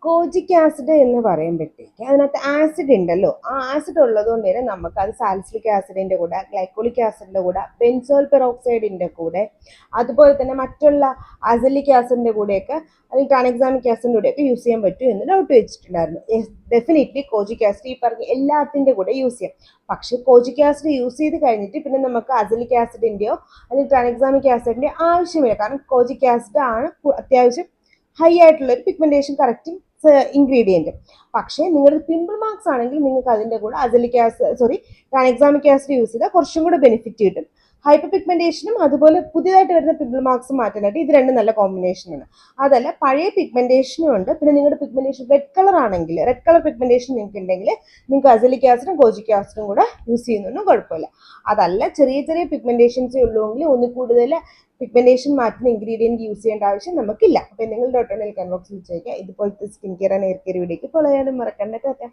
കോജിക് acid എന്ന് പറയുമ്പോഴത്തേക്ക് അതിനകത്ത് ആസിഡ് ഉണ്ടല്ലോ, ആ ആസിഡ് ഉള്ളത് കൊണ്ട് തന്നെ നമുക്ക് അത് സാലിസിലിക് ആസിഡിൻ്റെ കൂടെ, ഗ്ലൈക്കോളിക് ആസിഡിൻ്റെ കൂടെ, ബെൻസോൾ പെറോക്സൈഡിൻ്റെ കൂടെ, അതുപോലെ തന്നെ മറ്റുള്ള അസലിക് ആസിഡിൻ്റെ കൂടെയൊക്കെ അല്ലെങ്കിൽ ട്രാൻഎക്സാമിക് ആസിഡിൻ്റെ കൂടെയൊക്കെ യൂസ് ചെയ്യാൻ പറ്റും എന്ന് ഡൗട്ട് വെച്ചിട്ടുണ്ടായിരുന്നു. ഡെഫിനറ്റ്ലി കോജിക് ആസിഡ് ഈ പറഞ്ഞ എല്ലാത്തിൻ്റെ കൂടെ യൂസ് ചെയ്യാം. പക്ഷേ കോജിക് ആസിഡ് യൂസ് ചെയ്ത് കഴിഞ്ഞിട്ട് പിന്നെ നമുക്ക് അസലിക് ആസിഡിൻ്റെയോ അല്ലെങ്കിൽ ട്രാൻഎക്സാമിക് ആസിഡിൻ്റെയോ ആവശ്യമില്ല. കാരണം കോജിക് ആസിഡ് ആണ് അത്യാവശ്യം ഹൈ ആയിട്ടുള്ള ഒരു പിഗ്മെന്റേഷൻ കറക്റ്റിംഗ് ഇൻഗ്രീഡിയൻറ്റ്. പക്ഷേ നിങ്ങളുടെ പിമ്പിൾ മാർക്സ് ആണെങ്കിൽ നിങ്ങൾക്ക് അതിൻ്റെ കൂടെ azelaic acid tranexamic acid use ചെയ്താൽ കുറച്ചും കൂടെ ബെനിഫിറ്റ് കിട്ടും. ഹൈപ്പർ പിഗ്മെന്റേഷനും അതുപോലെ പുതിയതായിട്ട് വരുന്ന പിമ്പിൾ മാർക്സ് മാറ്റാനായിട്ട് ഇത് രണ്ടും നല്ല കോമ്പിനേഷനാണ്. അതല്ല പഴയ പിഗ്മെന്റേഷനും ഉണ്ട്. പിന്നെ നിങ്ങളുടെ പിഗ്മെന്റേഷൻ റെഡ് കളർ ആണെങ്കിൽ, റെഡ് കളർ പിഗ്മെന്റേഷൻ നിങ്ങൾക്ക് ഉണ്ടെങ്കിൽ നിങ്ങൾക്ക് അസലിക് ആസിഡും കോജിക് ആസിഡും കൂടെ യൂസ് ചെയ്യുന്നൊന്നും കുഴപ്പമില്ല. അതല്ല ചെറിയ ചെറിയ പിഗ്മെന്റേഷൻസേ ഉള്ളുവെങ്കിൽ ഒന്ന് കൂടുതൽ പിഗ്മെന്റേഷൻ മാറ്റുന്ന ഇൻഗ്രീഡിയൻറ്റ് യൂസ് ചെയ്യേണ്ട ആവശ്യം നമുക്കില്ല. അപ്പോൾ എന്തെങ്കിലും ഡൗട്ട് ഉണ്ടെങ്കിൽ കമന്റ് ബോക്സിൽ ചോദിക്കുക. ഇതുപോലത്തെ skin care and hair care വീഡിയോക്ക് ഫോളോ ചെയ്യാനും മറക്കണ്ട.